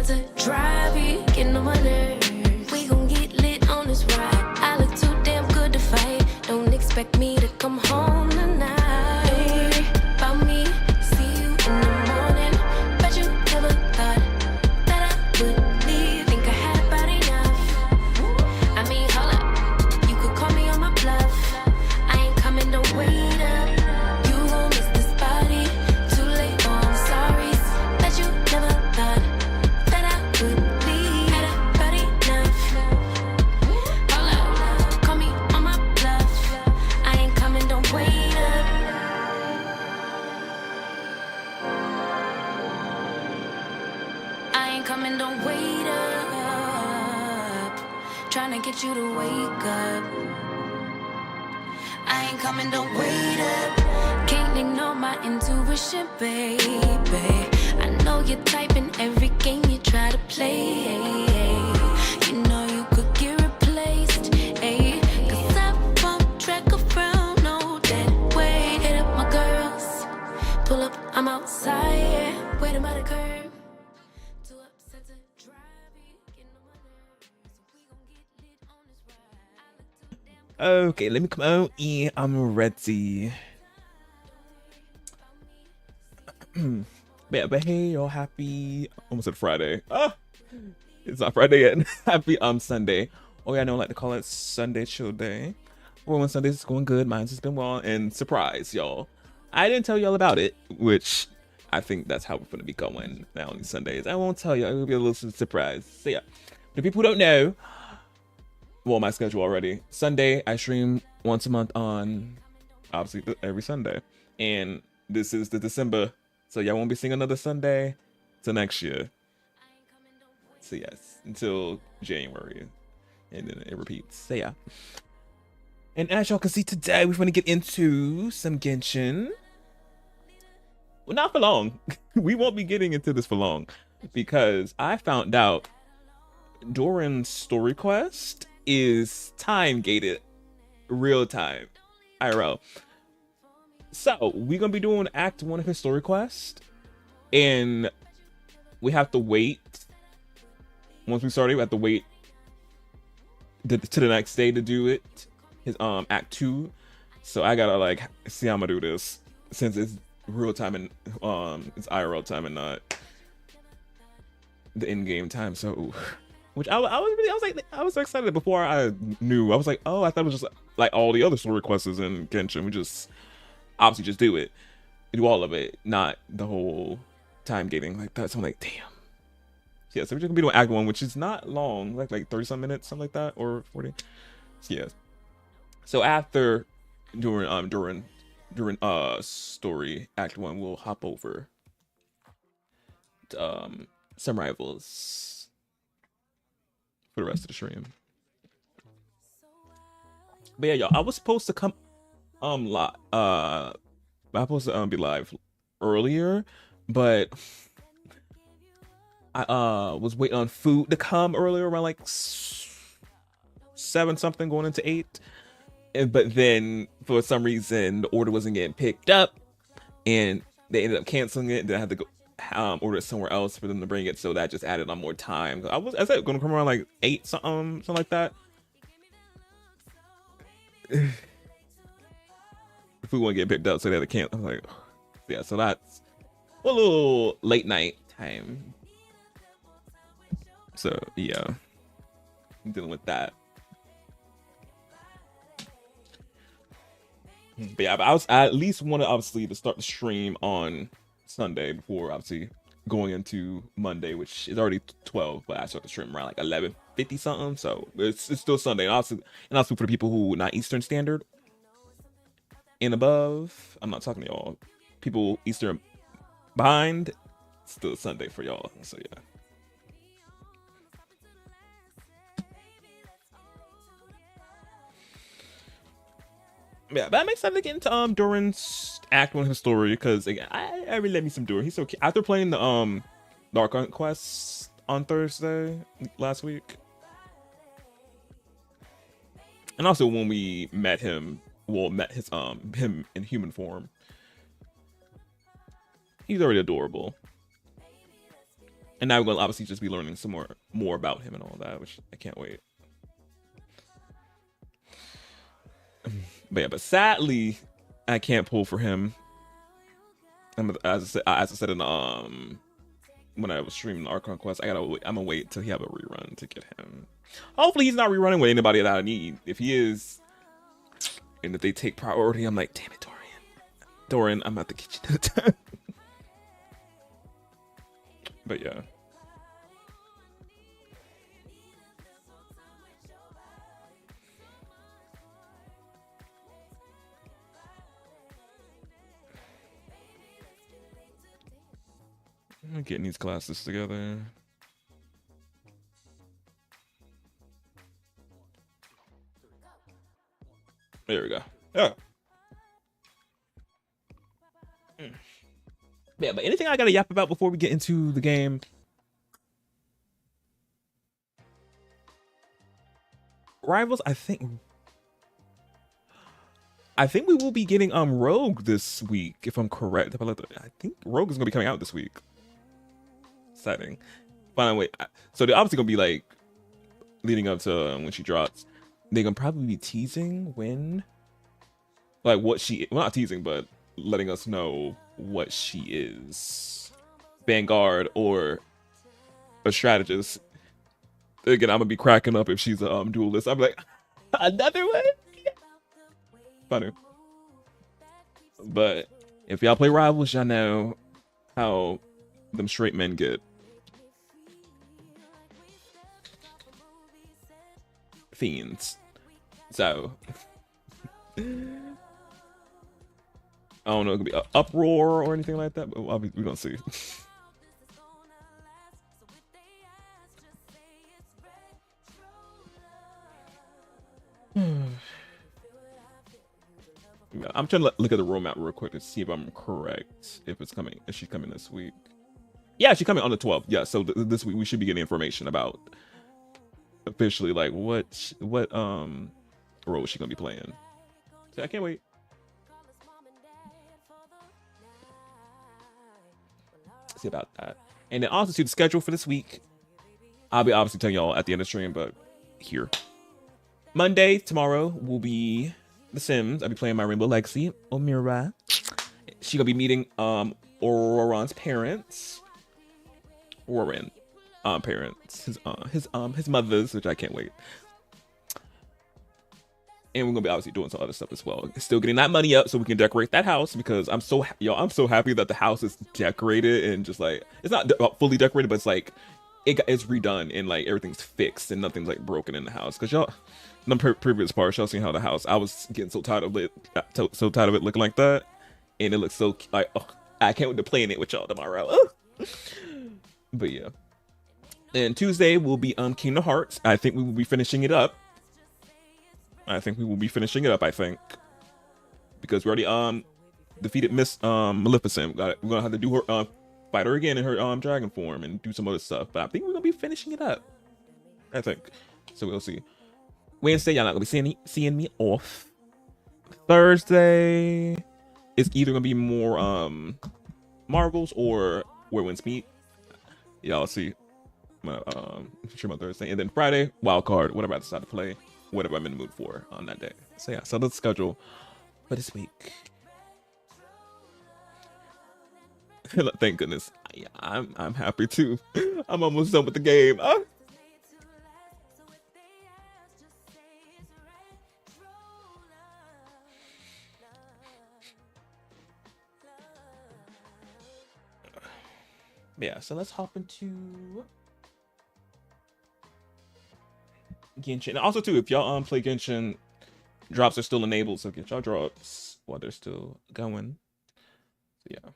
set to drive it, getting on my nerves. We gon' get lit on this ride. I look too damn good to fight. Don't expect me to come home tonight. Don't worry about me. See you in the morning. Bet you never thought that I would leave. Think I had about enough. I mean, hold up. You could call me on my bluff. I ain't coming, don't wait up. You gon' miss this body. Too late, oh, I'm sorry. Bet you never thought that I would leave. Had about enough. Hold up. Call me on my bluff. I ain't coming, don't wait up. I ain't coming, don't wait up. Tryna get you to wake up. I ain't coming, don't wait up. Can't ignore my intuition, baby. I know you're typing every game you try to play. You know you could get replaced, ayy. Cause I won't track around, no dead weight. Hit up my girls, pull up, I'm outside, yeah. Wait by the curb. Too upset to drive it, getting on my nerves. We gon' get lit on this ride. I look too damn Okay, let me come out. Yeah, I'm ready. But hey, y'all, happy almost at Friday. It's not Friday yet. Happy Sunday. Oh yeah, I know I like to call it Sunday chill day. Well, when Sundays is going good, mine's has been well. And surprise, y'all, I didn't tell y'all about it, which I think that's how we're gonna be going now on these Sundays. I won't tell you. It will be a little surprise. So yeah, the people who don't know, well, my schedule already. Sunday, I stream once a month on, obviously, every Sunday. And this is the December. So y'all won't be seeing another Sunday till next year. So yes, until January. And then it repeats. So yeah. And as y'all can see today, we're going to get into some Genshin. Well, not for long. We won't be getting into this for long. Because I found out Durin's story quest is time gated, real time, IRL. So we're gonna be doing Act 1 of his story quest, and we have to wait. Once we started, we have to wait to the next day to do it. His Act 2. So I gotta like see how I'm gonna do this since it's real time and it's IRL time and not the in-game time. So. Which I was so excited before I knew. I was like, oh, I thought it was just like all the other story quests in Genshin. We just obviously just do it. We do all of it, not the whole time gating like that. So I'm like, damn. Yeah, so we're just gonna be doing Act 1, which is not long, like 30-some minutes, something like that, or 40. So, yeah. So after during story Act 1, we'll hop over to some rivals for the rest of the stream. But yeah, y'all, I was supposed to come I was supposed to be live earlier, but I was waiting on food to come earlier around like 7 something going into 8. But then for some reason the order wasn't getting picked up and they ended up canceling it. Then I had to go order it somewhere else for them to bring it, so that just added on more time. I said gonna come around like 8 something like that. The food won't get picked up, so they had to cancel. I was like, yeah, so that's a little late night time. So yeah, I'm dealing with that. But yeah, but I at least wanted obviously to start the stream on Sunday before obviously going into Monday, which is already 12, but I start the stream around like 11:50 something. So it's still Sunday, and also for the people who not Eastern Standard and above. I'm not talking to y'all. People Eastern behind, it's still Sunday for y'all. So yeah. Yeah, but I'm excited to get into Durin's Act 1 of his story, because again, I really love me some Durin. He's so cute. After playing the Dark Hunt quest on Thursday last week, and also when we met him, met his him in human form, he's already adorable. And now we're gonna obviously just be learning some more about him and all that, which I can't wait. But yeah, but sadly, I can't pull for him. As I said in when I was streaming Archon Quest, I'm gonna wait till he have a rerun to get him. Hopefully he's not rerunning with anybody that I need. If he is, and if they take priority, I'm like, damn it, Durin, I'm about to get you that. But yeah. I'm getting these classes together. There we go. Yeah. Yeah, but anything I gotta yap about before we get into the game? Rivals, I think we will be getting Rogue this week, if I'm correct. I think Rogue is gonna be coming out this week. Exciting. Finally, so they're obviously gonna be like leading up to when she drops. They're gonna probably be teasing when, like, what she, well, not teasing, but letting us know what she is, Vanguard or a strategist. Again, I'm gonna be cracking up if she's a duelist. I'm like, another one. Funny. But if y'all play Rivals, y'all know how them straight men get. Fiends. So I don't know, it could be an uproar or anything like that, but we're gonna see. I'm trying to look at the roadmap real quick to see if I'm correct. If it's coming, if she's coming this week. Yeah, she's coming on the 12th. Yeah, so this week we should be getting information about officially like what role is she gonna be playing. So I can't wait. See about that. And then also see the schedule for this week. I'll be obviously telling y'all at the end of the stream, but here. Monday, tomorrow, will be The Sims. I'll be playing my Rainbow Legacy, Omira. She gonna be meeting Auron's parents. Warren parents. His mother's, which I can't wait. And we're gonna be obviously doing some other stuff as well. Still getting that money up so we can decorate that house, because I'm so happy that the house is decorated and just like, it's not fully decorated, but it's like it's redone and like everything's fixed and nothing's like broken in the house. Because y'all, in the previous parts, y'all seen how the house, I was getting so tired of it, looking like that, and it looks so like, oh, I can't wait to play in it with y'all tomorrow. But yeah. And Tuesday will be Kingdom Hearts. I think we will be finishing it up. I think, because we already defeated Miss Maleficent. We're gonna have to do her fight her again in her dragon form and do some other stuff. But I think we're gonna be finishing it up. I think. So we'll see. Wednesday, y'all not gonna be seeing me off. Thursday is either gonna be more Marvels or Where Winds Meet. Y'all see my stream on Thursday. And then Friday, wild card, whatever I decide to play, whatever I'm in the mood for on that day. So yeah, so that's the schedule for this week. Thank goodness. Yeah, I'm happy too. I'm almost done with the game. Yeah, so let's hop into Genshin. And also too, if y'all play Genshin, drops are still enabled, so get y'all drops while they're still going. So yeah.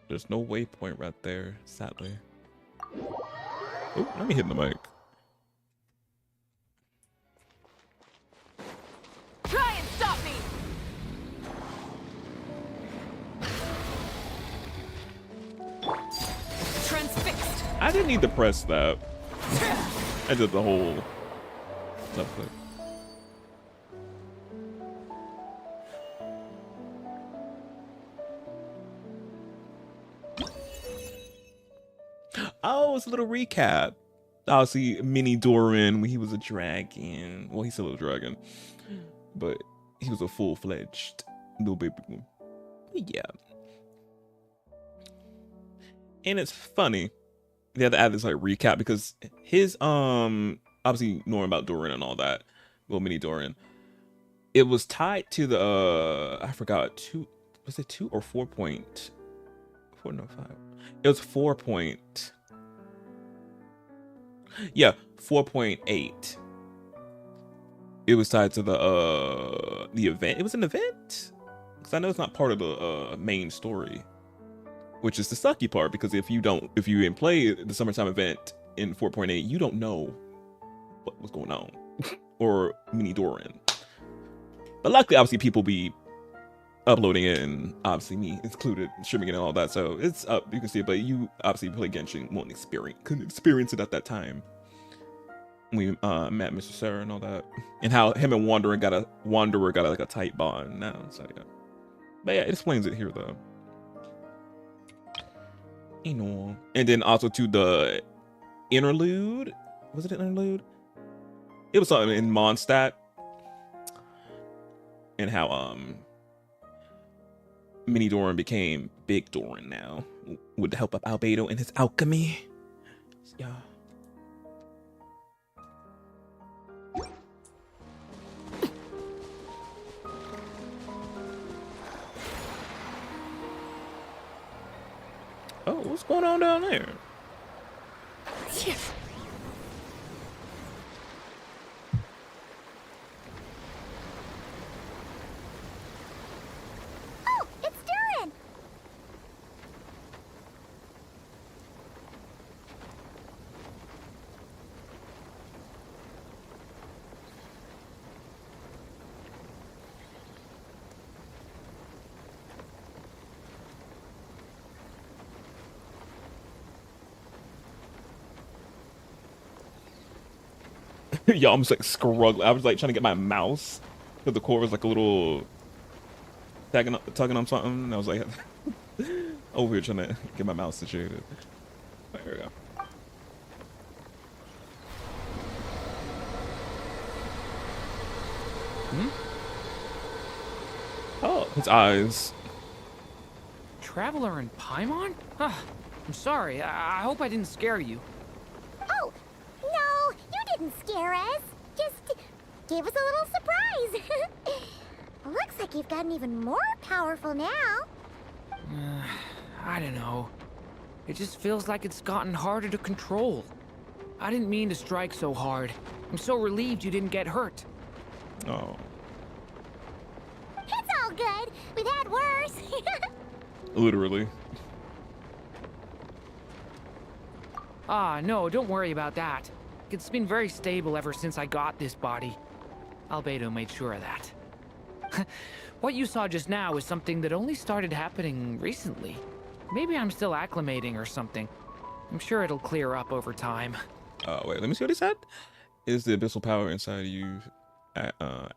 There's no waypoint right there, sadly. Oh, let me hit the mic. Try and stop me! Transfixed! I didn't need to press that. I did the whole left click. Oh, it's a little recap. Obviously, mini Durin when he was a dragon. Well, he's still a dragon, but he was a full-fledged little baby. Yeah. And it's funny. They had to add this like recap because his obviously knowing about Durin and all that, well, mini Durin, it was tied to the I forgot, was it 2 or 4.4? No, 5. It was 4 point. Yeah, 4.8. It was tied to the event. It was an event? Because I know it's not part of the main story. Which is the sucky part, because if you didn't play the summertime event in 4.8, you don't know what was going on. Or mini Durin. But luckily, obviously, people be uploading it, and obviously me included, streaming it and all that, so it's up, you can see it, but you obviously play Genshin, couldn't experience it at that time. We met Mr. Sarah and all that, and how him and Wanderer got like a tight bond now, so yeah. But yeah, it explains it here though. You know. And then also to the interlude, was it an interlude? It was something in Mondstadt, and how Mini Durin became Big Durin now with the help of Albedo and his alchemy. Yeah. Oh, what's going on down there? Oh, it's Durin! Y'all, I'm just like struggling. I was like trying to get my mouse because the cord was like a little tugging on something. And I was like over here trying to get my mouse situated. There we go. Hmm? Oh, his eyes. Traveler in Paimon? I'm sorry. I hope I didn't scare you. Oh, no, you didn't scare us. Just gave us a little surprise. Looks like you've gotten even more powerful now. I don't know. It just feels like it's gotten harder to control. I didn't mean to strike so hard. I'm so relieved you didn't get hurt. Oh. It's all good. We've had worse. Literally. No, don't worry about that. It's been very stable ever since I got this body. Albedo made sure of that. What you saw just now is something that only started happening recently. Maybe I'm still acclimating or something. I'm sure it'll clear up over time. Wait, let me see what he said. Is the abyssal power inside of you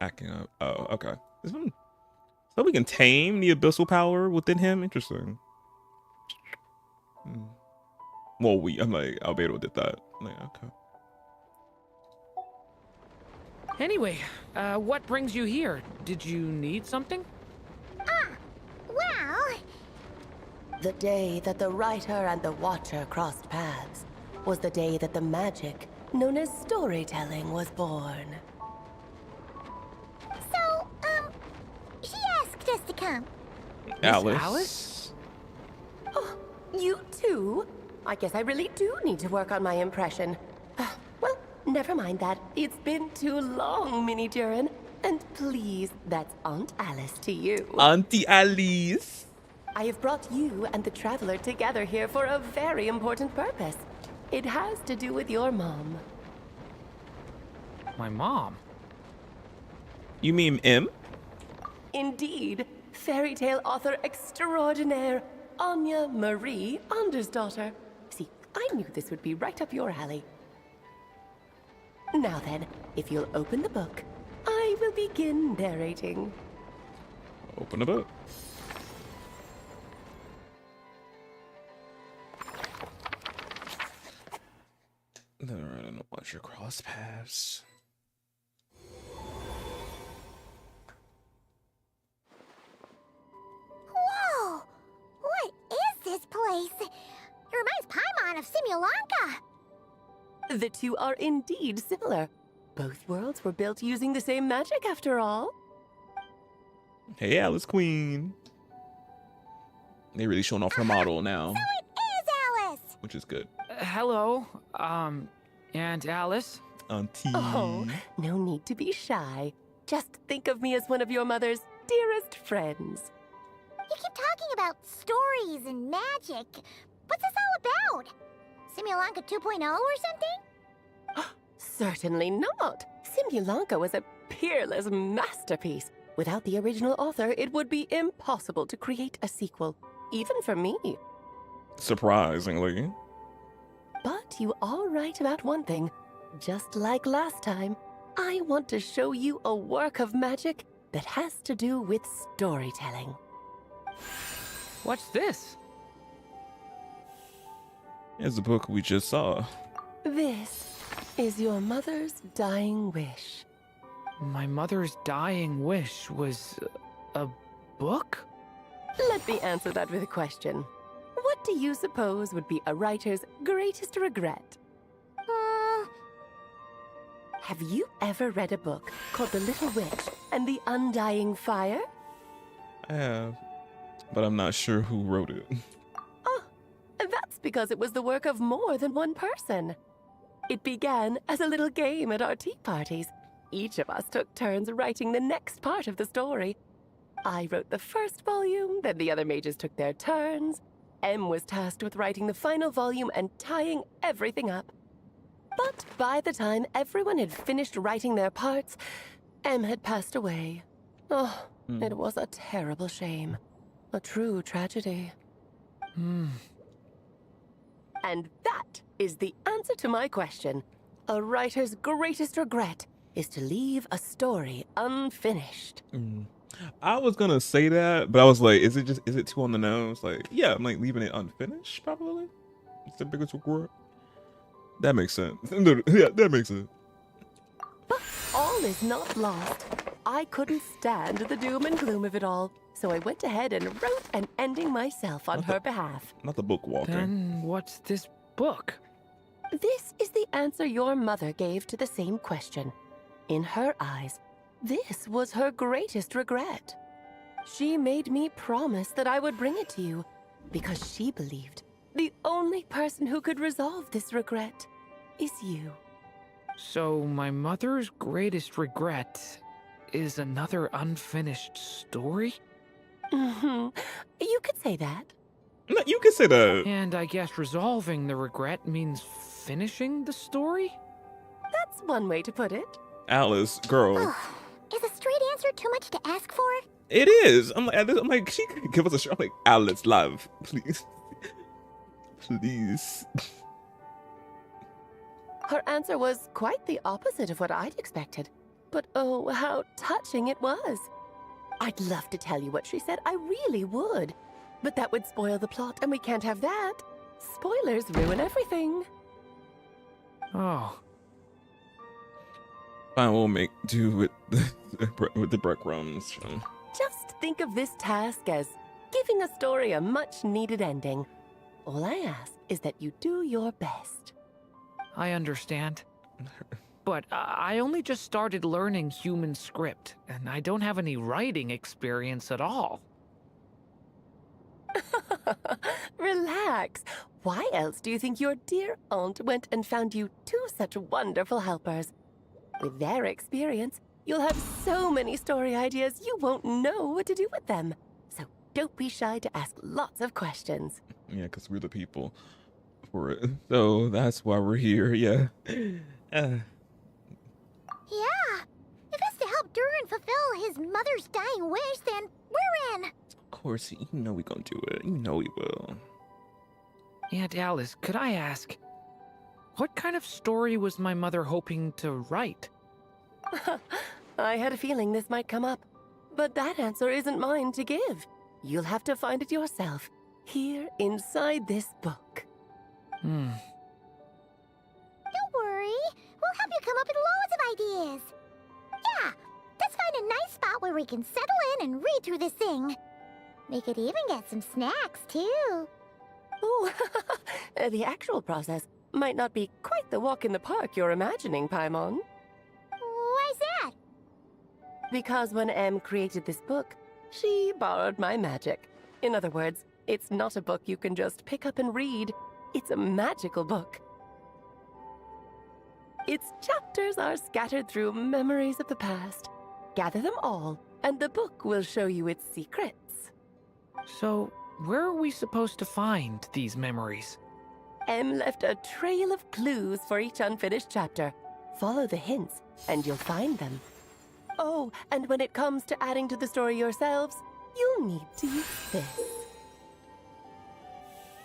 acting up? Oh, okay. So we can tame the abyssal power within him? Interesting. Well, I'm like, Albedo did that. Like, okay. Anyway, what brings you here? Did you need something? Well, The day that the writer and the watcher crossed paths was the day that the magic known as storytelling was born. so, she asked us to come. Alice. Alice? Oh, you too? I guess I really do need to work on my impression. Well, never mind that. It's been too long, Mini Durin. And please, that's Aunt Alice to you. Auntie Alice. I have brought you and the Traveler together here for a very important purpose. It has to do with your mom. My mom? You mean M? Indeed, fairy tale author extraordinaire, Anya Marie Andersdottir. See, I knew this would be right up your alley. Now then, if you'll open the book, I will begin narrating. Open the book. I don't know what your cross paths. Whoa! What is this place? It reminds Paimon of Simulanka. The two are indeed similar. Both worlds were built using the same magic after all. Hey, Alice Queen. They really showing off her model now, So it is Alice! which is good. Hello, Aunt Alice? Auntie. Oh, no need to be shy. Just think of me as one of your mother's dearest friends. You keep talking about stories and magic. What's this all about? Simulanka 2.0 or something? Certainly not. Simulanka was a peerless masterpiece. Without the original author, it would be impossible to create a sequel, even for me. Surprisingly. But you are right about one thing. Just like last time, I want to show you a work of magic that has to do with storytelling. What's this? Here's the book we just saw. This is your mother's dying wish. My mother's dying wish was a book? Let me answer that with a question. What do you suppose would be a writer's greatest regret? Have you ever read a book called The Little Witch and the Undying Fire? I have, but I'm not sure who wrote it. Oh, that's because it was the work of more than one person. It began as a little game at our tea parties. Each of us took turns writing the next part of the story. I wrote the first volume, then the other mages took their turns. M was tasked with writing the final volume and tying everything up. But by the time everyone had finished writing their parts, M had passed away. Oh, it was a terrible shame. A true tragedy. And that is the answer to my question. A writer's greatest regret is to leave a story unfinished. I was gonna say that, but I was like, is it too on the nose? Like, yeah, I'm like leaving it unfinished, probably. It's the biggest regret. That makes sense. Yeah, that makes sense. But all is not lost. I couldn't stand the doom and gloom of it all, so I went ahead and wrote an ending myself on her behalf. Not the book walker. Then what's this book? This is the answer your mother gave to the same question. In her eyes, this was her greatest regret. She made me promise that I would bring it to you because she believed the only person who could resolve this regret is you. So my mother's greatest regret is another unfinished story? You could say that. No, you can say that. And I guess resolving the regret means finishing the story? That's one way to put it. Alice, girl. Is a straight answer too much to ask for? It is. I'm like, she could give us a show. I'm like, Alice, love, please. Please. Her answer was quite the opposite of what I'd expected. But oh, how touching it was. I'd love to tell you what she said, I really would. But that would spoil the plot, and we can't have that. Spoilers ruin everything. Oh. Fine, we'll make do with the breadcrumbs. Just think of this task as giving a story a much-needed ending. All I ask is that you do your best. I understand. But I only just started learning human script, and I don't have any writing experience at all. Relax. Why else do you think your dear aunt went and found you two such wonderful helpers? With their experience, you'll have so many story ideas you won't know what to do with them. So don't be shy to ask lots of questions. Yeah, because we're the people. for it. So that's why we're here. Yeah. Uh, Yeah. If it's to help Durin fulfill his mother's dying wish, then we're in. of course, you know we gonna do it. You know we will. Aunt Alice, could I ask, what kind of story was my mother hoping to write? I had a feeling this might come up, but that answer isn't mine to give. You'll have to find it yourself, here inside this book. Don't worry. We'll help you come up with loads of ideas. Yeah, let's find a nice spot where we can settle in and read through this thing. We could even get some snacks, too. Oh, the actual process might not be quite the walk in the park you're imagining, Paimon. Why's that? Because when Em created this book, she borrowed my magic. In other words, it's not a book you can just pick up and read. It's a magical book. Its chapters are scattered through memories of the past. Gather them all, and the book will show you its secrets. So, where are we supposed to find these memories? Em left a trail of clues for each unfinished chapter. Follow the hints, and you'll find them. Oh, and when it comes to adding to the story yourselves, you'll need to use this.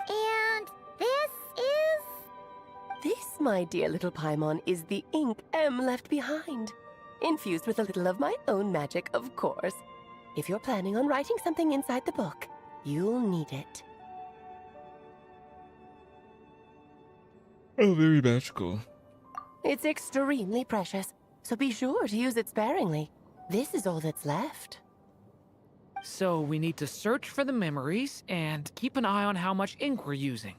And this is... This, my dear little Paimon, is the ink Em left behind. Infused with a little of my own magic, of course. If you're planning on writing something inside the book, you'll need it. Oh, very magical. It's extremely precious, so be sure to use it sparingly. This is all that's left. So we need to search for the memories and keep an eye on how much ink we're using.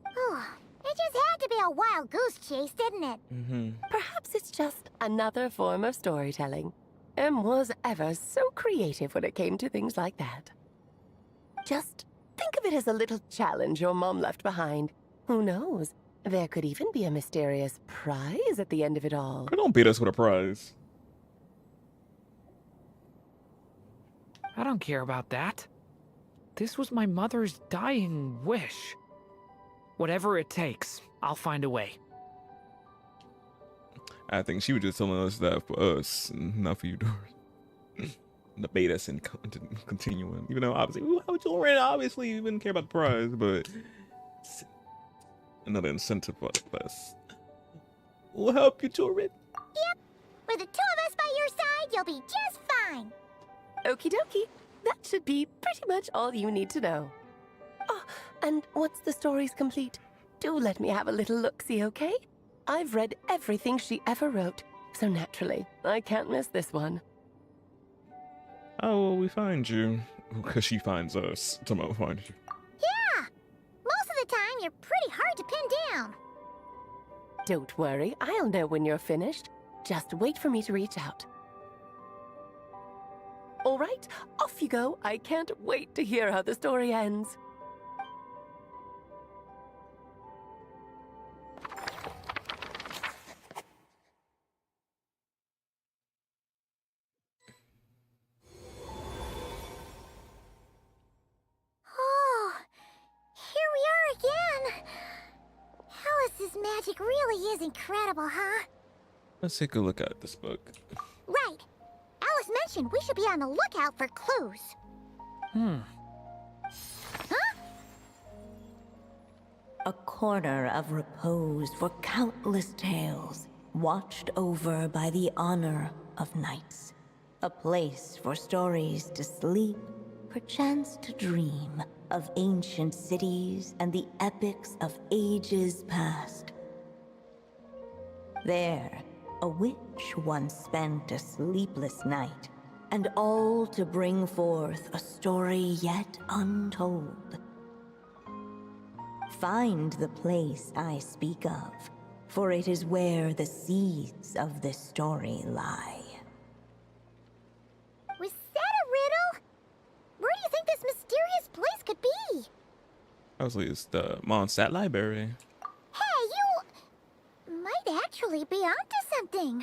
Oh, it just had to be a wild goose chase, didn't it? Perhaps it's just another form of storytelling. Em was ever so creative when it came to things like that. Just think of it as a little challenge your mom left behind. Who knows? There could even be a mysterious prize at the end of it all. Don't beat us with a prize. I don't care about that. This was my mother's dying wish. Whatever it takes, I'll find a way. I think she was just telling us that for us, not for you, Doris. To bait us and continuing. Even though obviously, how would you learn? Obviously, you wouldn't care about the prize, but it's another incentive for us. We'll help you, Dorin. Yep. With the two of us by your side, you'll be just fine. Okie dokie. That should be pretty much all you need to know. Oh, and once the story's complete, do let me have a little look-see, okay? I've read everything she ever wrote, so naturally, I can't miss this one. How will we find you? Because she finds us. Tomorrow find you. Yeah. Most of the time, you're pretty hard to pin down. Don't worry, I'll know when you're finished. Just wait for me to reach out. All right, off you go. I can't wait to hear how the story ends. Oh, here we are again. Alice's magic really is incredible, huh? Let's take a look at this book. Right. Alice mentioned we should be on the lookout for clues. A corner of repose for countless tales, watched over by the honor of knights. A place for stories to sleep, perchance to dream of ancient cities and the epics of ages past. There, a witch once spent a sleepless night, and all to bring forth a story yet untold. Find the place I speak of, for it is where the seeds of this story lie. Was that a riddle? Where do you think this mysterious place could be? Obviously, it's the Mondstadt Library. Hey, you might actually be onto something.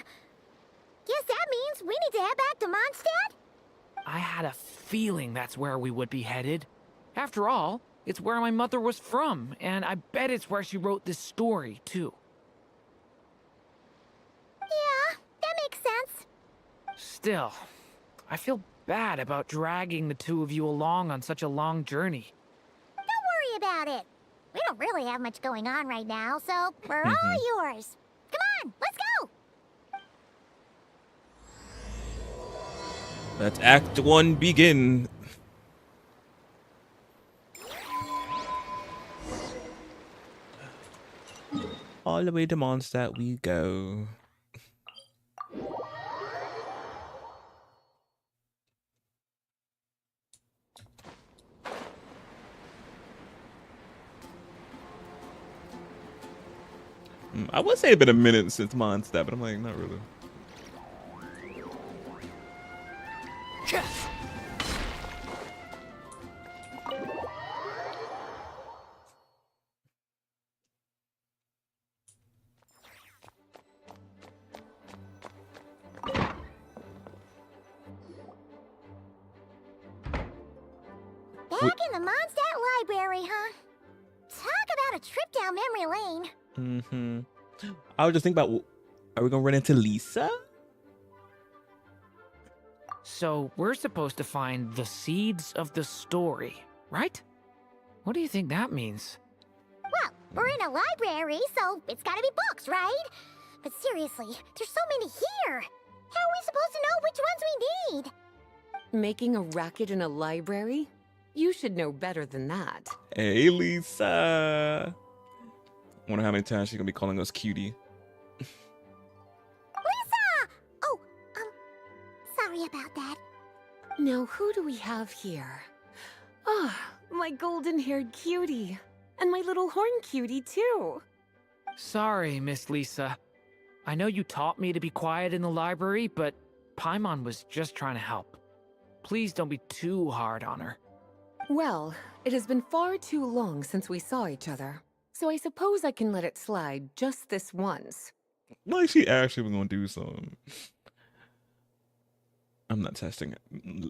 Guess that means we need to head back to Mondstadt? I had a feeling that's where we would be headed. After all, It's where my mother was from, and I bet it's where she wrote this story, too. Yeah, that makes sense. Still, I feel bad about dragging the two of you along on such a long journey. Don't worry about it. We don't really have much going on right now, so we're all yours. Come on, let's go! Let Act 1 begin. All the way to Mondstadt we go. I would say it's been a minute since Mondstadt, but I'm like, not really. Back in the Mondstadt Library, huh? Talk about a trip down memory lane. I was just thinking about, are we gonna run into Lisa? So, we're supposed to find the seeds of the story, right? What do you think that means? Well, we're in a library, so it's gotta be books, right? But seriously, there's so many here. How are we supposed to know which ones we need? Making a racket in a library? You should know better than that. Hey, Lisa. Wonder how many times she's gonna be calling us cutie. Lisa! Oh, sorry about that. Now, who do we have here? Ah, my golden-haired cutie. And my little horn cutie, too. Sorry, Miss Lisa. I know you taught me to be quiet in the library, but Paimon was just trying to help. Please don't be too hard on her. Well, it has been far too long since we saw each other, so I suppose I can let it slide just this once. Like she actually was gonna do something. I'm not testing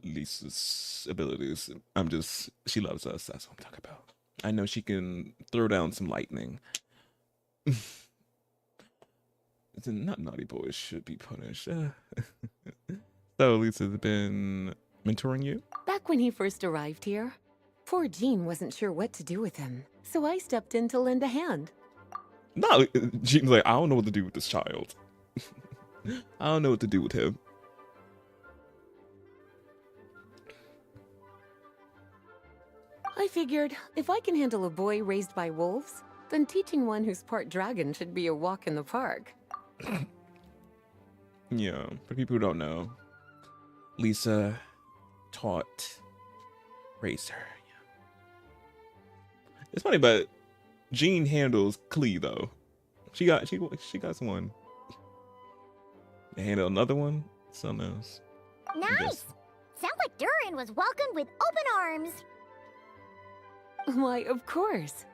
Lisa's abilities. I'm just, she loves us. That's what I'm talking about. I know she can throw down some lightning. Not naughty boys should be punished. So Lisa's been mentoring you? Back when he first arrived here, poor Jean wasn't sure what to do with him, so I stepped in to lend a hand. No, Jean's like, I don't know what to do with this child. I don't know what to do with him. I figured, if I can handle a boy raised by wolves, then teaching one who's part dragon should be a walk in the park. Yeah, for people who don't know, Lisa taught Razer. Yeah. It's funny, but Jean handles Klee though. She got someone. They handle another one. Something else. Nice! Sounds like Durin was welcomed with open arms. Why, of course.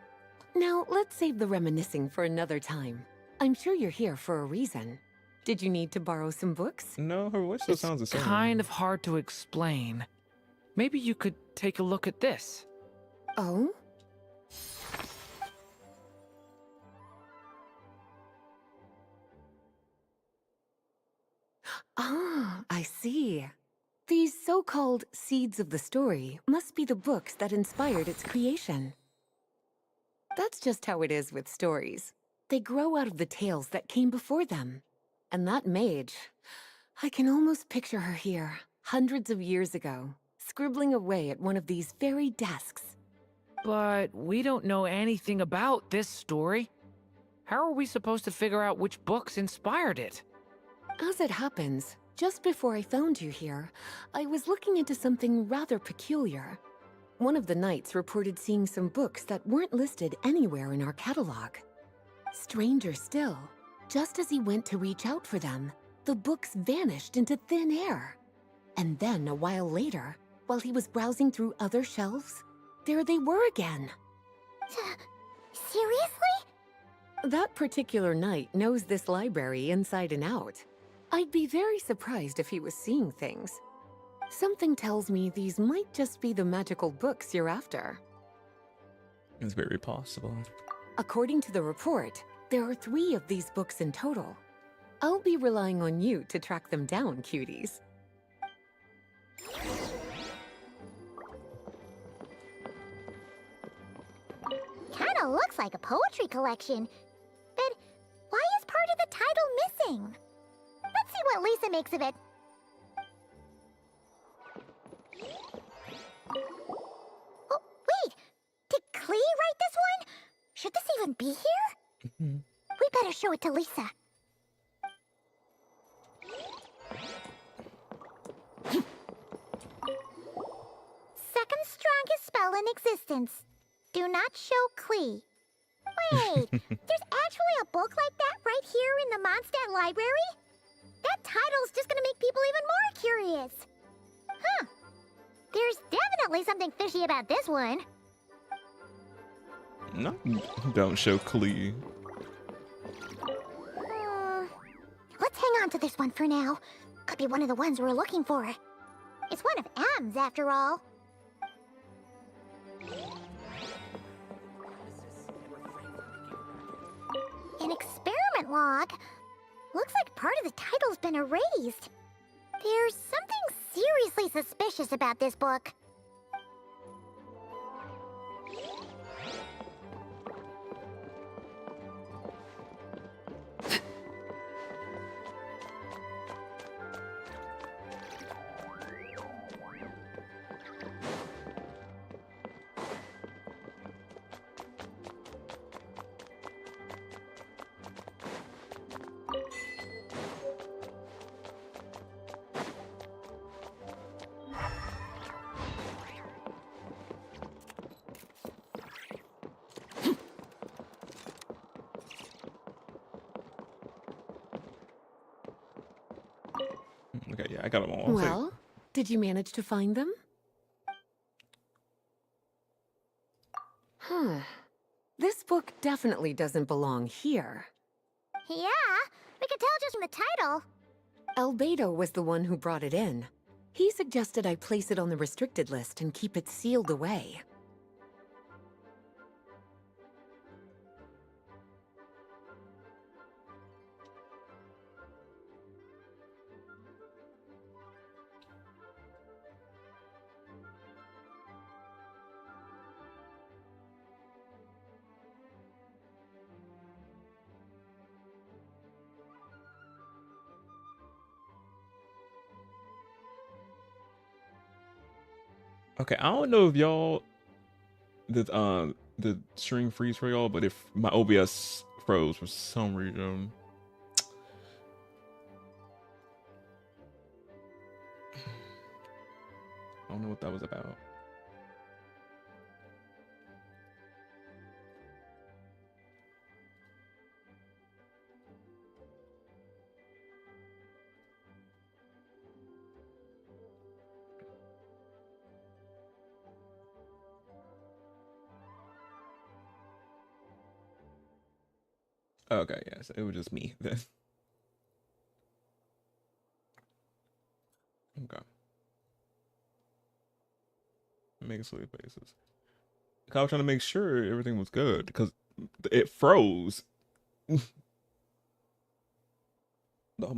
Now, let's save the reminiscing for another time. I'm sure you're here for a reason. Did you need to borrow some books? No, her voice still sounds the same. Kind of hard to explain. Maybe you could take a look at this. Oh? Ah, I see. These so-called seeds of the story must be the books that inspired its creation. That's just how it is with stories. They grow out of the tales that came before them. And that mage, I can almost picture her here, hundreds of years ago, scribbling away at one of these very desks. But we don't know anything about this story. How are we supposed to figure out which books inspired it? As it happens, just before I found you here, I was looking into something rather peculiar. One of the knights reported seeing some books that weren't listed anywhere in our catalog. Stranger still, just as he went to reach out for them, the books vanished into thin air. And then a while later, while he was browsing through other shelves, there they were again. Seriously? That particular knight knows this library inside and out. I'd be very surprised if he was seeing things. Something tells me these might just be the magical books you're after. It's very possible. According to the report, there are 3 of these books in total. I'll be relying on you to track them down, cuties. Kinda looks like a poetry collection. But why is part of the title missing? Let's see what Lisa makes of it. Oh, wait! Did Klee write this one? Should this even be here? We better show it to Lisa. Second strongest spell in existence. Do not show Klee. Wait, there's actually a book like that right here in the Mondstadt library? That title's just gonna make people even more curious. Huh. There's definitely something fishy about this one. No, don't show Klee. Let's hang on to this one for now. Could be one of the ones we're looking for. It's one of M's, after all. An experiment log. Looks like part of the title's been erased. There's something seriously suspicious about this book. Okay, yeah, I got them all. Well, did you manage to find them? Huh. This book definitely doesn't belong here. Yeah, we could tell just from the title. Albedo was the one who brought it in. He suggested I place it on the restricted list and keep it sealed away. Okay, I don't know if y'all the stream freeze for y'all, but if my OBS froze for some reason. I don't know what that was about. Okay, yes, it was just me then. Okay. Make a silly faces. I was trying to make sure everything was good because it froze. My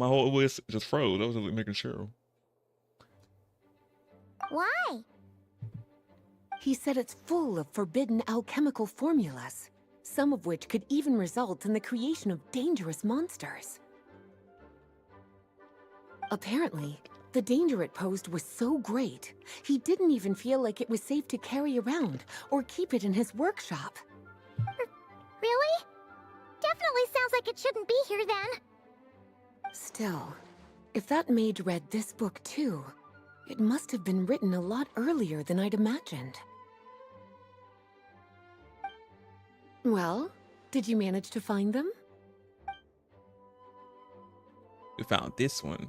whole OS just froze. I was just making sure. Why? He said it's full of forbidden alchemical formulas, some of which could even result in the creation of dangerous monsters. Apparently, the danger it posed was so great, he didn't even feel like it was safe to carry around or keep it in his workshop. Really? Definitely sounds like it shouldn't be here then. Still, if that mage read this book too, it must have been written a lot earlier than I'd imagined. Well, did you manage to find them? We found this one.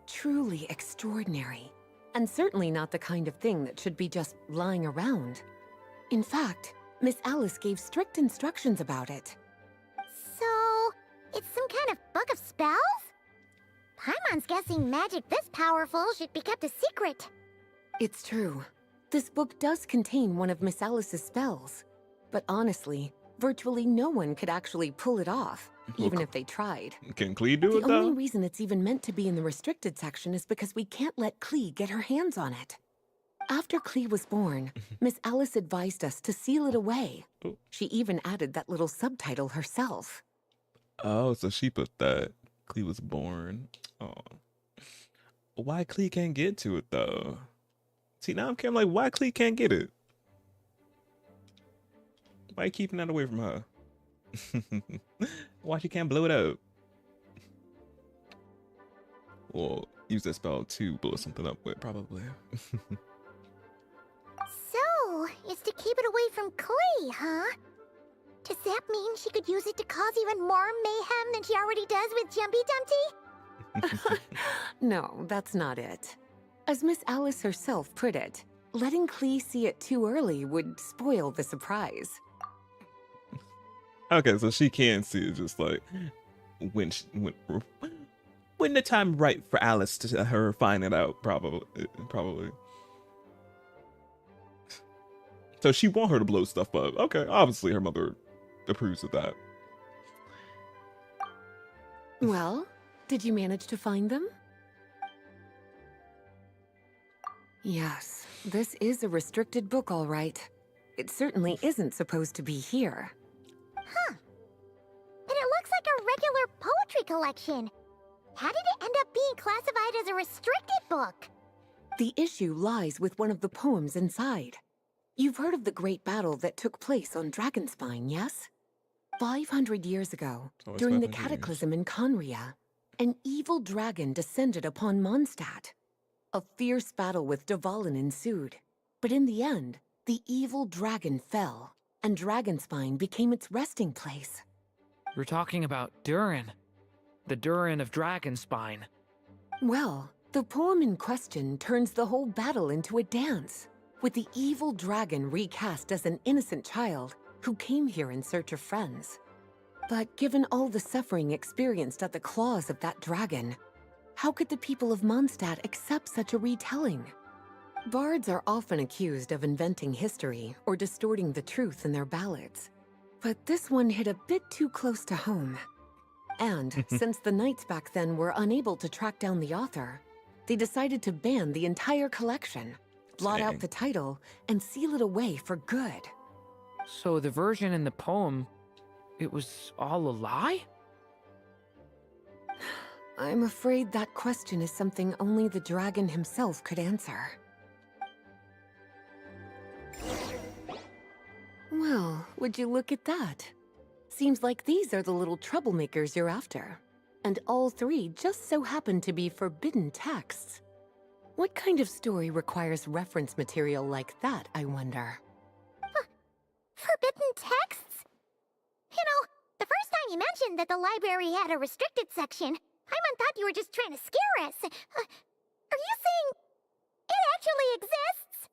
Truly extraordinary, and certainly not the kind of thing that should be just lying around. In fact, Miss Alice gave strict instructions about it. So, it's some kind of book of spells? Paimon's guessing magic this powerful should be kept a secret. It's true. This book does contain one of Miss Alice's spells. But honestly, virtually no one could actually pull it off, even if they tried. Can Klee do The it only though? reason it's even meant to be in the restricted section is because we can't let Klee get her hands on it. After Klee was born, Miss Alice advised us to seal it away. Oh. She even added that little subtitle herself. Oh, so she put that Klee was born. Oh, why Klee can't get to it though? See, now I'm kind of like, why Klee can't get it? Why you keeping that away from her? Why she can't blow it up? Well, use that spell to blow something up with, probably. So, it's to keep it away from Klee, huh? Does that mean she could use it to cause even more mayhem than she already does with Jumpy Dumpty? No, that's not it. As Miss Alice herself put it, letting Klee see it too early would spoil the surprise. Okay, so she can see it, just like when when the time right for Alice to her find it out, probably. So she want her to blow stuff up. Okay, obviously her mother approves of that. Well, did you manage to find them? Yes, this is a restricted book, all right. It certainly isn't supposed to be here. Huh. But it looks like a regular poetry collection. How did it end up being classified as a restricted book? The issue lies with one of the poems inside. You've heard of the great battle that took place on Dragonspine, yes? 500 years ago, always during the 500 years. cataclysm in Conria, an evil dragon descended upon Mondstadt. A fierce battle with Dvalin ensued, but in the end, the evil dragon fell, and Dragonspine became its resting place. We're talking about Durin. The Durin of Dragonspine. Well, the poem in question turns the whole battle into a dance, with the evil dragon recast as an innocent child who came here in search of friends. But given all the suffering experienced at the claws of that dragon, how could the people of Mondstadt accept such a retelling? Bards are often accused of inventing history or distorting the truth in their ballads. But this one hit a bit too close to home. And since the knights back then were unable to track down the author, they decided to ban the entire collection, blot Dang. out the title, and seal it away for good. So the version in the poem, it was all a lie? I'm afraid that question is something only the dragon himself could answer. Well, would you look at that? Seems like these are the little troublemakers you're after. And all three just so happen to be forbidden texts. What kind of story requires reference material like that, I wonder? Forbidden texts? You know, the first time you mentioned that the library had a restricted section, I thought you were just trying to scare us. Are you saying it actually exists?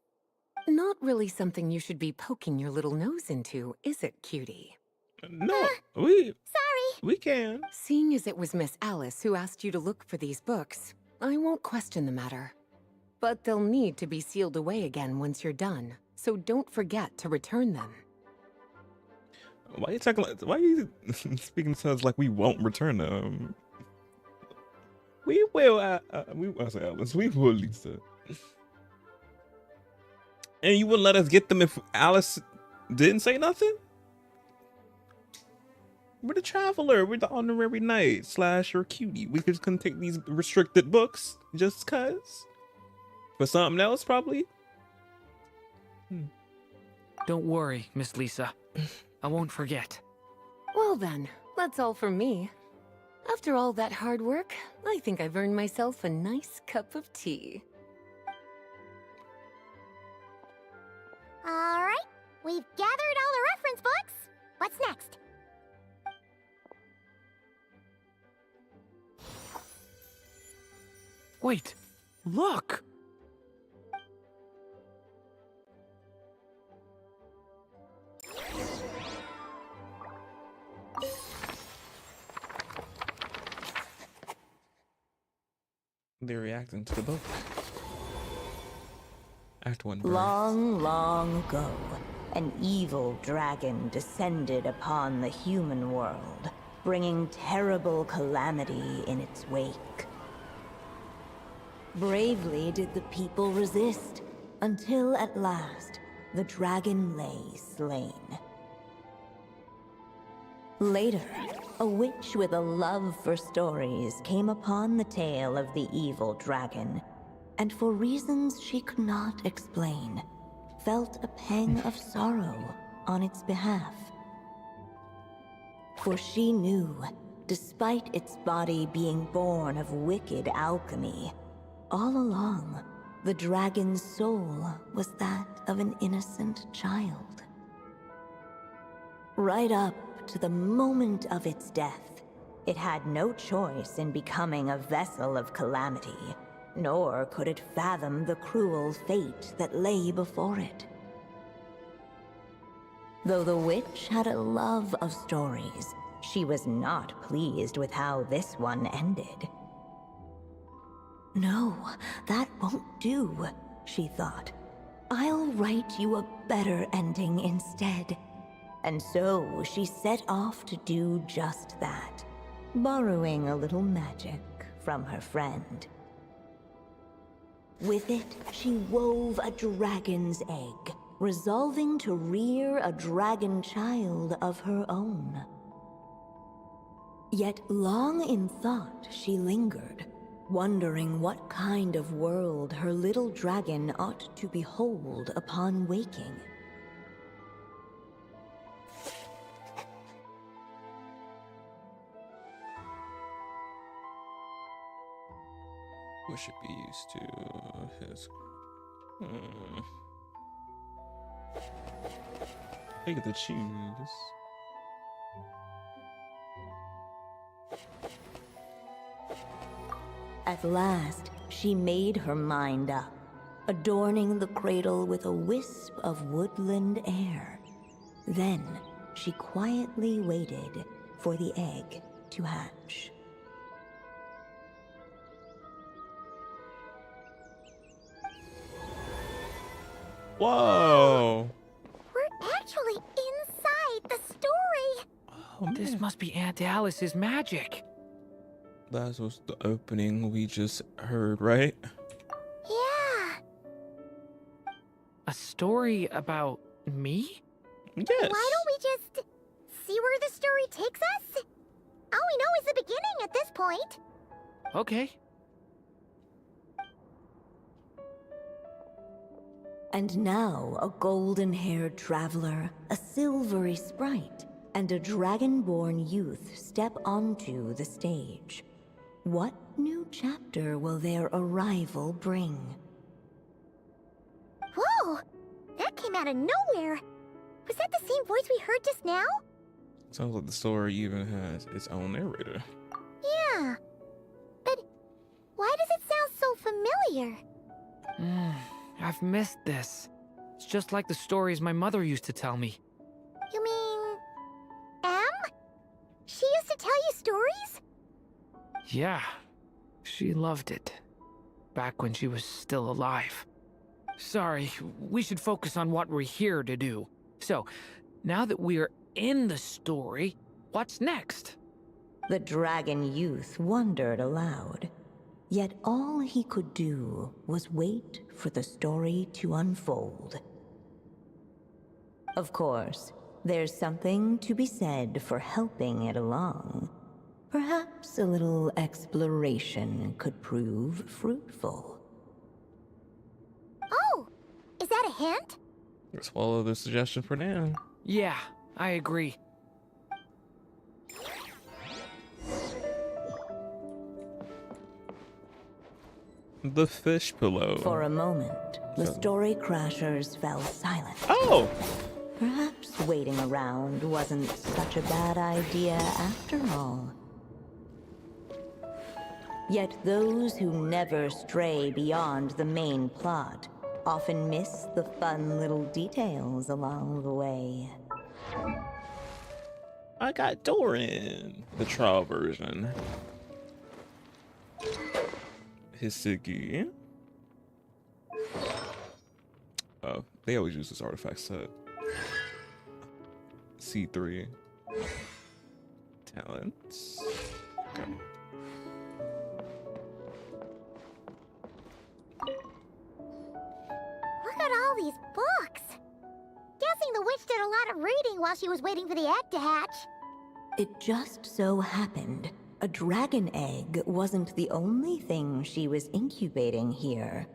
Not really something you should be poking your little nose into, is it, cutie? No, Sorry. we can. Seeing as it was Miss Alice who asked you to look for these books, I won't question the matter. But they'll need to be sealed away again once you're done, so don't forget to return them. Why are you talking like? Why are you speaking to us like we won't return them? We will. I say Alice. We will, Lisa. And you wouldn't let us get them if Alice didn't say nothing? We're the traveler. We're the honorary knight / your cutie. We just couldn't take these restricted books just cause. For something else, probably. Don't worry, Miss Lisa. I won't forget. Well then, that's all from me. After all that hard work, I think I've earned myself a nice cup of tea. All right, we've gathered all the reference books. What's next? Wait, look! They're reacting to the book. Act 1. Long, long ago, an evil dragon descended upon the human world, bringing terrible calamity in its wake. Bravely did the people resist, until at last, the dragon lay slain. Later, a witch with a love for stories came upon the tale of the evil dragon, and for reasons she could not explain, felt a pang of sorrow on its behalf. For she knew, despite its body being born of wicked alchemy, all along, the dragon's soul was that of an innocent child. Right up to the moment of its death, it had no choice in becoming a vessel of calamity, nor could it fathom the cruel fate that lay before it. Though the witch had a love of stories, she was not pleased with how this one ended. No, that won't do, she thought. I'll write you a better ending instead. And so she set off to do just that, borrowing a little magic from her friend. With it, she wove a dragon's egg, resolving to rear a dragon child of her own. Yet long in thought she lingered, wondering what kind of world her little dragon ought to behold upon waking. What should be used to his. I get to choose. At last, she made her mind up, adorning the cradle with a wisp of woodland air. Then, she quietly waited for the egg to hatch. Whoa! We're actually inside the story! Oh, This man. must be Aunt Alice's magic. That was the opening we just heard, right? Yeah. A story about me? Yes. Why don't we just see where the story takes us? All we know is the beginning at this point. Okay. And now a golden-haired traveler, a silvery sprite, and a dragon-born youth step onto the stage. What new chapter will their arrival bring? Whoa! That came out of nowhere! Was that the same voice we heard just now? Sounds like the story even has its own narrator. Yeah. But why does it sound so familiar? I've missed this. It's just like the stories my mother used to tell me. You mean... Em? She used to tell you stories? Yeah, she loved it. Back when she was still alive. Sorry, we should focus on what we're here to do. So, now that we're in the story, what's next? The dragon youth wondered aloud. Yet all he could do was wait for the story to unfold. Of course, there's something to be said for helping it along. Perhaps a little exploration could prove fruitful. Oh! Is that a hint? Let's follow the suggestion for now. Yeah, I agree. The fish pillow. For a moment, the story crashers fell silent. Oh! Perhaps waiting around wasn't such a bad idea after all. Yet those who never stray beyond the main plot often miss the fun little details along the way. I got Durin, the trial version. Hisigi. Oh, they always use this artifact set. C3. Talents. Okay. Look at all these books. Guessing the witch did a lot of reading while she was waiting for the egg to hatch. It just so happened a dragon egg wasn't the only thing she was incubating here.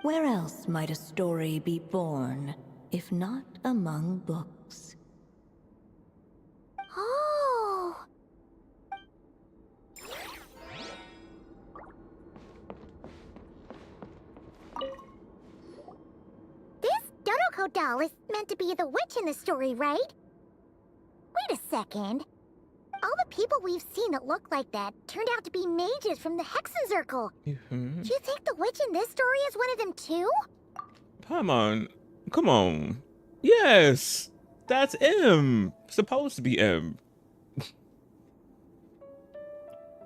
Where else might a story be born, if not among books? Oh. This Dodoko doll is meant to be the witch in the story, right? Wait a second. All the people we've seen that look like that turned out to be mages from the Hexenzirkel. Do you think the witch in this story is one of them too? Come on. Come on. Yes. That's M. Supposed to be M.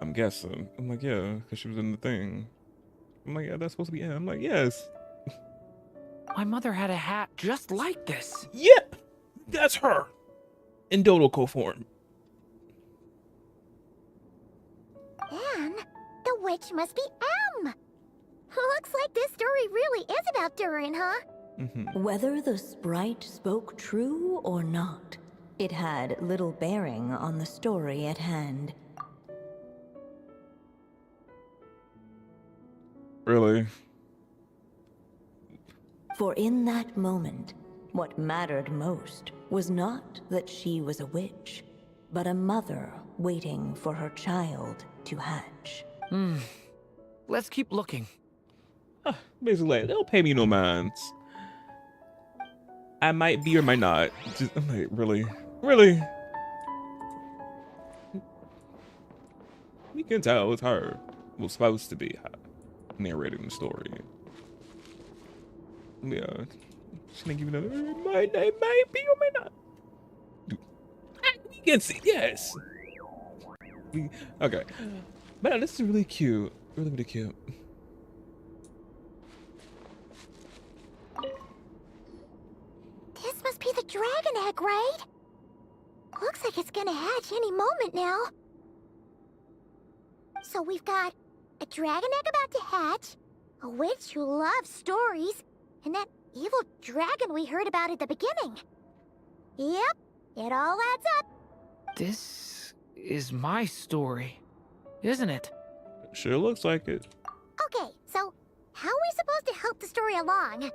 I'm guessing. I'm like, yeah, because she was in the thing. I'm like, yeah, that's supposed to be M. I'm like, yes. My mother had a hat just like this. Yep. That's her. In Dodoko form. And the witch must be M. Looks like this story really is about Durin, huh? Whether the sprite spoke true or not, it had little bearing on the story at hand. Really? For in that moment, what mattered most was not that she was a witch, but a mother waiting for her child to hatch. Let's keep looking. Basically, they'll pay me no minds. I might be or might not. Just, I'm like, really? Really? You can tell it's her. Well, supposed to be her narrating the story. Yeah. She didn't give another. Might be or might not. You can see, yes. Okay. Man, this is really cute. Really, really cute. This must be the dragon egg, right? Looks like it's gonna hatch any moment now. So we've got a dragon egg about to hatch, a witch who loves stories, and that evil dragon we heard about at the beginning. Yep, it all adds up. This is my story, isn't it? Sure looks like it. Okay, so how are we supposed to help the story along? It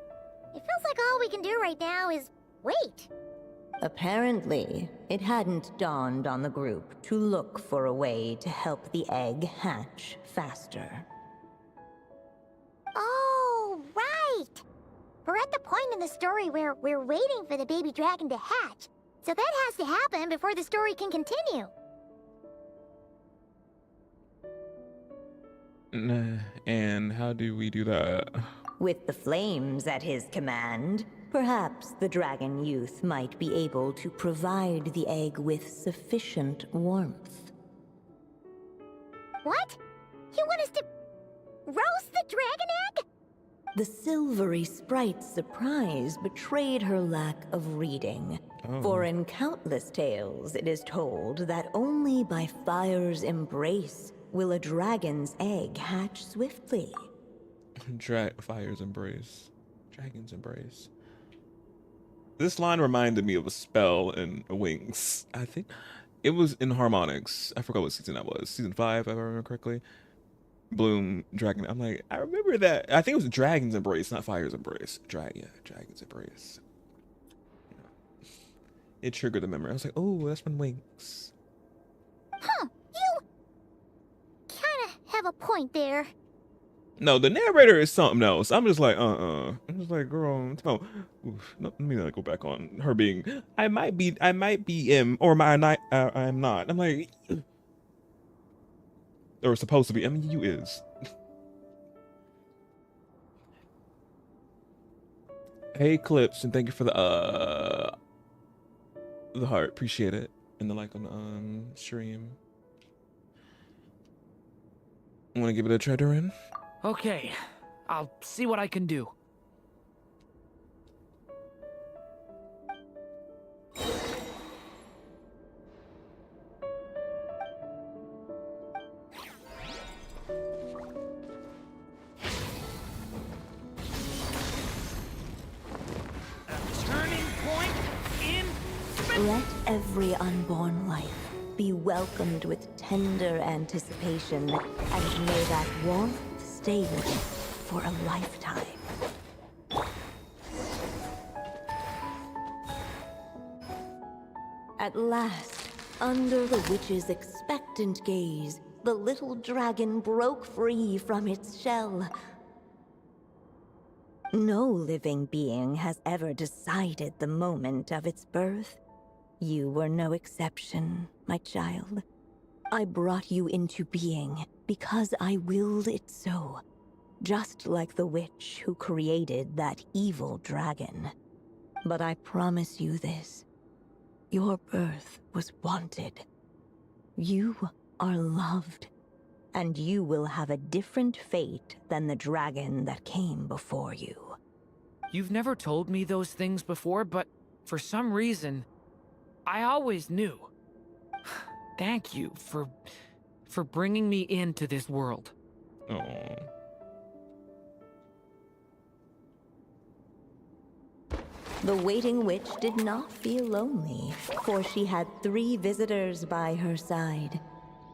feels like all we can do right now is wait. Apparently, it hadn't dawned on the group to look for a way to help the egg hatch faster. Oh, right! We're at the point in the story where we're waiting for the baby dragon to hatch. So that has to happen before the story can continue. And how do we do that? With the flames at his command, perhaps the dragon youth might be able to provide the egg with sufficient warmth. What? You want us to roast the dragon egg? The silvery sprite's surprise betrayed her lack of reading. For in countless tales, it is told that only by fire's embrace will a dragon's egg hatch swiftly. Fire's embrace. Dragon's embrace. This line reminded me of a spell in Wings. I think it was in Harmonix. I forgot what season that was. Season 5, if I remember correctly. Bloom, dragon. I'm like, I remember that. I think it was Dragon's Embrace, not Fire's Embrace. Dragon's Embrace. It triggered the memory. I was like, oh, that's from Wings. Huh, you kinda have a point there. No, the narrator is something else. I'm just like, I'm just like, girl, no, let me not go back on her being. I might be M, or I'm not. I'm like, or supposed to be. I mean, you is. Hey, Clips, and thank you for the heart. Appreciate it, and the like on the stream. Want to give it a try, Durin? Okay, I'll see what I can do. every unborn life be welcomed with tender anticipation, and may that warmth stay with you for a lifetime. At last, under the witch's expectant gaze, the little dragon broke free from its shell. No living being has ever decided the moment of its birth. You were no exception, my child. I brought you into being because I willed it so, just like the witch who created that evil dragon. But I promise you this. Your birth was wanted. You are loved, and you will have a different fate than the dragon that came before you. You've never told me those things before, but for some reason, I always knew. Thank you for bringing me into this world. Oh. The waiting witch did not feel lonely, for she had 3 visitors by her side.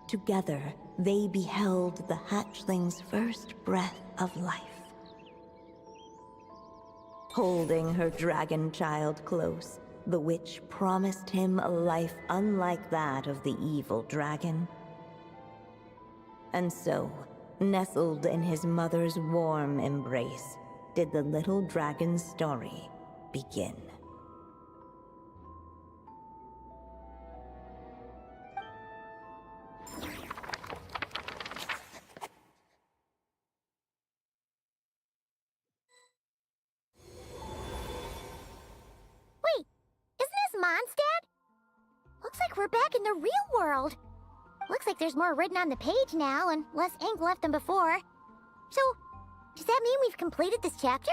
Together, they beheld the hatchling's first breath of life. Holding her dragon child close, the witch promised him a life unlike that of the evil dragon. And so, nestled in his mother's warm embrace, did the little dragon's story begin. Wait, isn't this Mondstadt? Looks like we're back in the real world. Looks like there's more written on the page now and less ink left than before. So, does that mean we've completed this chapter?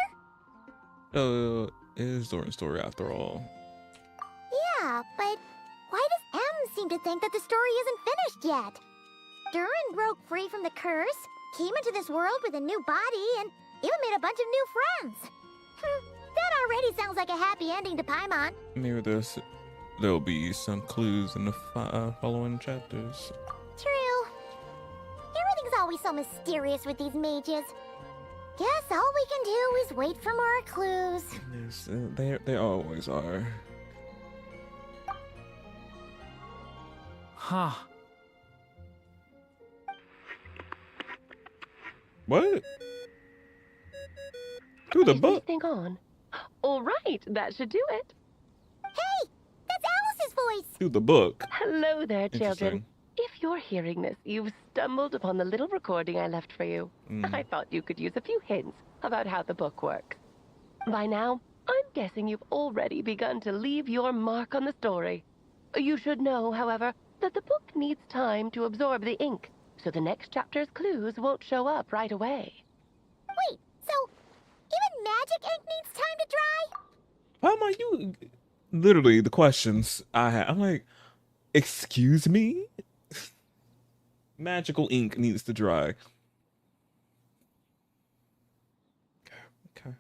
It is Durin's story after all. Yeah, but why does M seem to think that the story isn't finished yet? Durin broke free from the curse, came into this world with a new body, and even made a bunch of new friends. That already sounds like a happy ending to Paimon. Maybe there'll be some clues in the following chapters. True. Everything's always so mysterious with these mages. Guess all we can do is wait for more clues. Yes, they always are. Huh. What? Through the Is book? anything on? All right, that should do it. Hey, that's Alice's voice. Through the book. Hello there, children. Interesting. If you're hearing this, you've stumbled upon the little recording I left for you. I thought you could use a few hints about how the book works. By now, I'm guessing you've already begun to leave your mark on the story. You should know, however, that the book needs time to absorb the ink, so the next chapter's clues won't show up right away. Wait, so even magic ink needs time to dry? Why am I you? Literally, the questions I had. I'm like, excuse me? Magical ink needs to dry. Okay.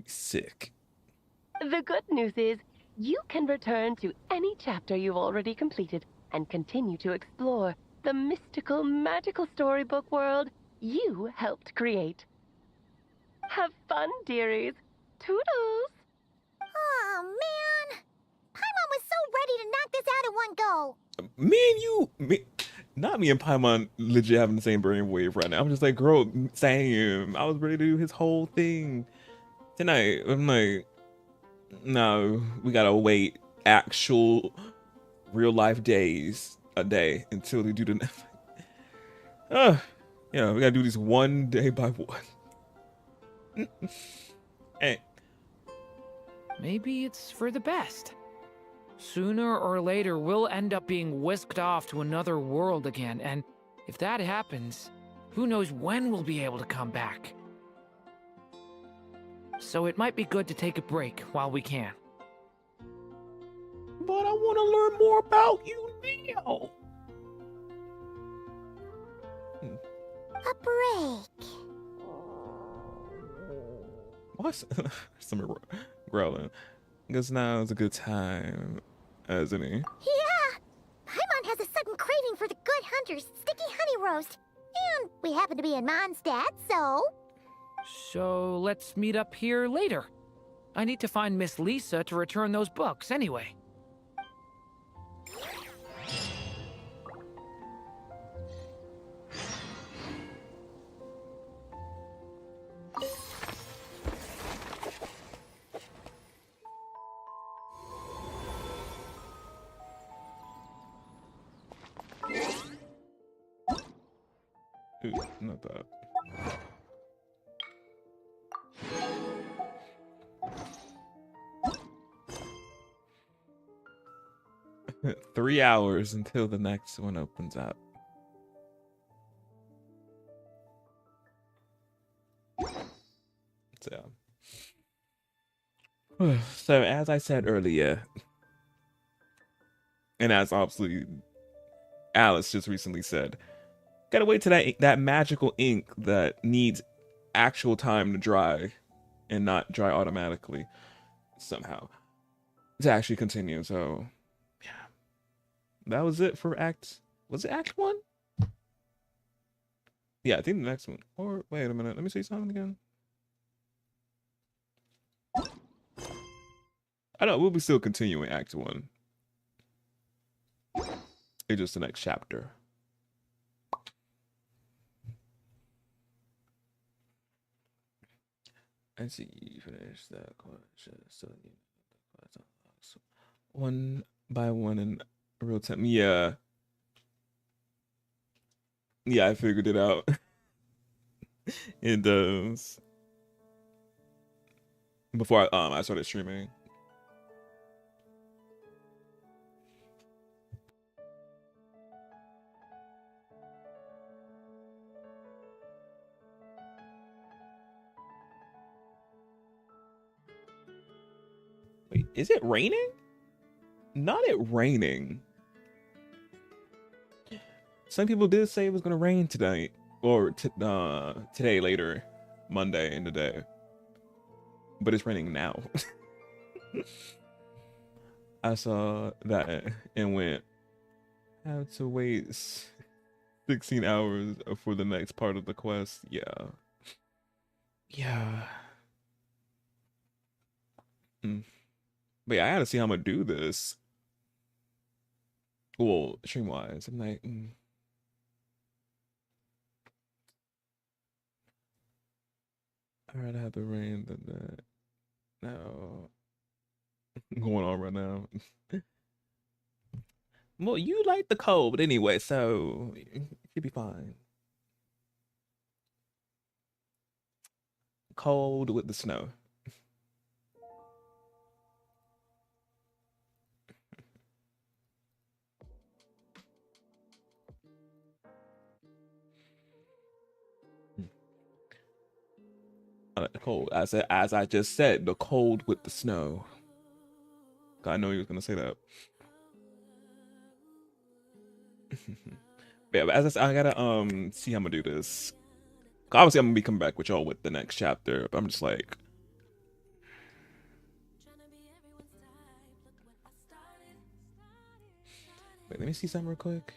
Sick. The good news is, you can return to any chapter you've already completed and continue to explore the mystical, magical storybook world you helped create. Have fun, dearies. Toodles! Oh, man. Paimon was so ready to knock this out in one go. Not me and Paimon legit having the same burning wave right now. I'm just like, girl, same. I was ready to do his whole thing tonight. I'm like, no, we gotta wait actual real life days a day until they do the next. Yeah, we gotta do this one day by one. Hey. Maybe it's for the best. Sooner or later, we'll end up being whisked off to another world again, and if that happens, who knows when we'll be able to come back. So it might be good to take a break while we can. But I want to learn more about you now. A break. What's some growling? Guess now is a good time, isn't he? Yeah! Paimon has a sudden craving for the good hunter's sticky honey roast. And we happen to be in Mondstadt, so... So let's meet up here later. I need to find Miss Lisa to return those books anyway. Ooh, not that. Three hours until the next one opens up. So as I said earlier, and as obviously Alice just recently said, gotta wait till that magical ink that needs actual time to dry and not dry automatically somehow to actually continue. So yeah, that was it for was it act 1? Yeah, I think the next one. Or wait a minute, let me see something again. I know we'll be still continuing act 1. It's just the next chapter. I see you finish that question. So one by one in real time. Yeah. Yeah, I figured it out. It does. Before I started streaming. Wait, is it raining? Not it raining. Some people did say it was gonna rain tonight, or today later, Monday in the day. But it's raining now. I saw that and went, have to wait 16 hours for the next part of the quest. Yeah. Yeah. But yeah, I gotta see how I'm gonna do this. Well, stream wise, I'm like, I'd rather have the rain than that. No. Going on right now. Well, you like the cold anyway, so it should be fine. Cold with the snow. I like the cold. As I just said, the cold with the snow. I know you was gonna say that. Yeah, but as I said, I gotta see how I'm gonna do this. Obviously, I'm gonna be coming back with y'all with the next chapter, but I'm just like, wait, let me see something real quick.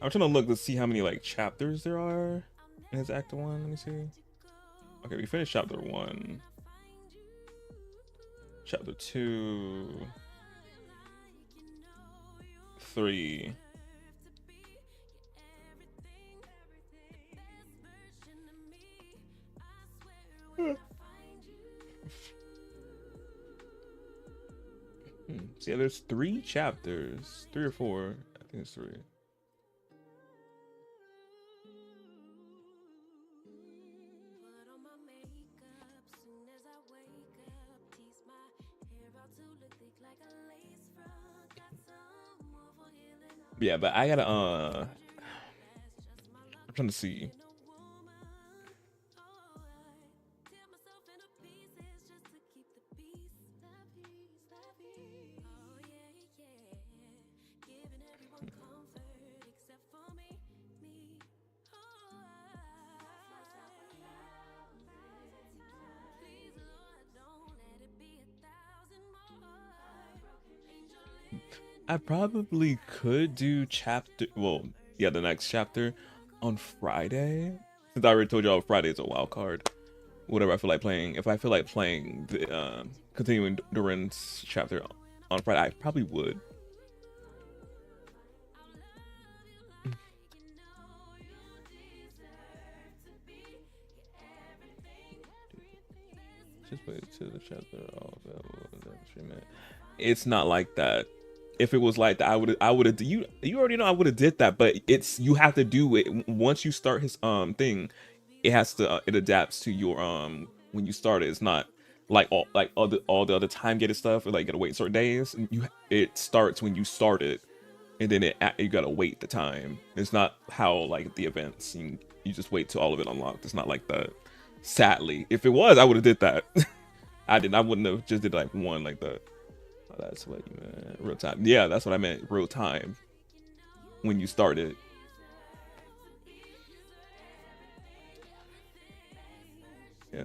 I'm trying to look to see how many like chapters there are in his act 1. Let me see. Okay, we finished chapter 1. Chapter 2. 3. So yeah, there's 3 chapters. 3 or 4. I think it's 3. Yeah, but I gotta I'm trying to see. I probably could do chapter, well, yeah, the next chapter on Friday. Since I already told y'all Friday is a wild card. Whatever I feel like playing. If I feel like playing the continuing Durin's chapter on Friday, I probably would. Just wait to the chapter all available. It's not like that. If it was like that, I would have, you already know I would have did that, but it's, you have to do it once you start his thing. It has to it adapts to your when you start it. It's not like all the other time gated stuff, or like you gotta wait certain days. It starts when you start it, and then you gotta wait the time. It's not how like the events, you just wait till all of it unlocked. It's not like that. Sadly, if it was, I would have did that. I wouldn't have just did like one like that. Oh, that's what you meant. Real time. Yeah, that's what I meant. Real time. When you started. Yeah,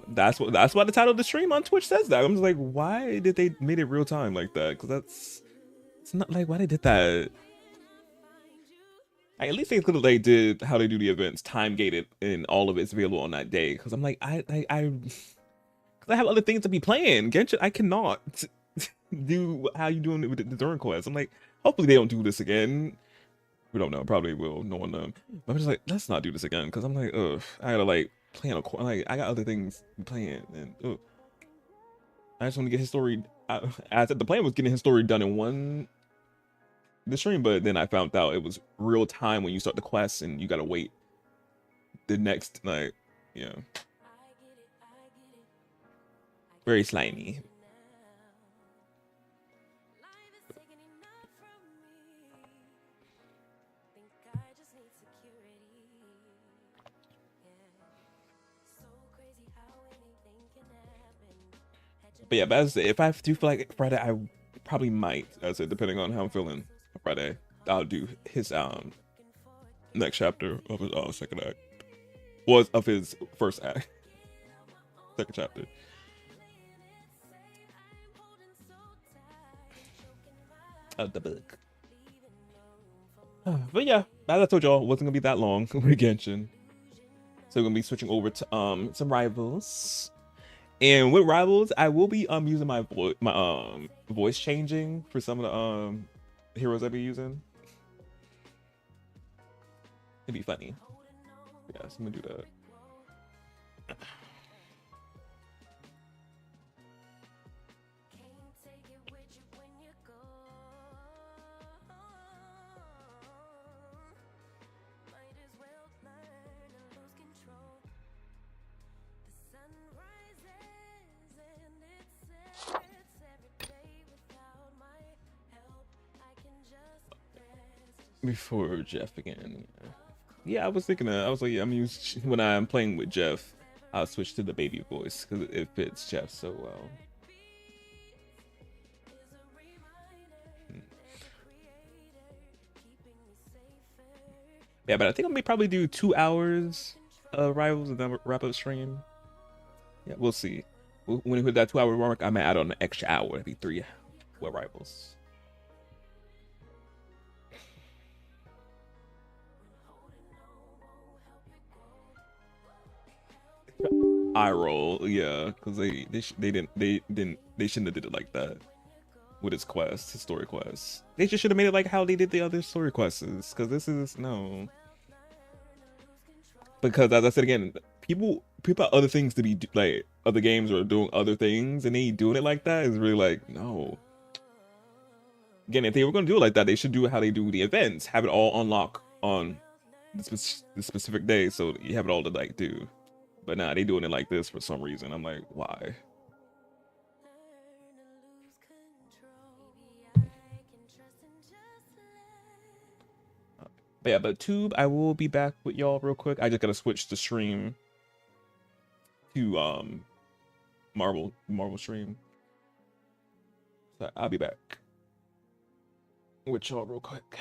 that's why the title of the stream on Twitch says that. I'm just like, why did they made it real time like that? Because it's not like why they did that. At least they could have like did how they do the events time gated and all of it's available on that day. Because I'm like I have other things to be playing. Genshin, I cannot do how you doing it with the Durin quest. I'm like, hopefully they don't do this again. We don't know, probably will, knowing them. But I'm just like, let's not do this again, because I'm like, ugh, I gotta like play on a, like I got other things playing, and ugh. I just want to get his story. I said the plan was getting his story done in the stream, but then I found out it was real time when you start the quest, and you gotta wait the next night. Yeah, very slimy. But yeah, but if I do feel like Friday, I probably might, as I said, depending on how I'm feeling Friday, I'll do his next chapter of his second act. Was of his first act. Second chapter. Of the book. But yeah, as I told y'all, it wasn't gonna be that long with Genshin. So we're gonna be switching over to some rivals. And with rivals, I will be using my voice changing for some of the heroes I'll be using. It'd be funny. Yeah, so I'm gonna do that. Before Jeff again. Yeah, I was thinking that. I was like, yeah, when I'm playing with Jeff, I'll switch to the baby voice because it fits Jeff so well. Yeah, but I think I may probably do 2 hours of rivals and then wrap up stream. Yeah, we'll see. When we hit that 2 hour mark, I might add on an extra hour. It'd be 3 rivals. I roll, yeah, because they shouldn't have did it like that with his quest, his story quest. They just should have made it like how they did the other story quests. Because this is no. Because as I said again, people have other things to be like other games or doing other things, and they doing it like that is really like no. Again, if they were gonna do it like that, they should do how they do the events, have it all unlock on the specific day, so you have it all to like do. But nah, they doing it like this for some reason. I'm like, why? But yeah, but Tube, I will be back with y'all real quick. I just gotta switch the stream to Marvel stream. So I'll be back with y'all real quick.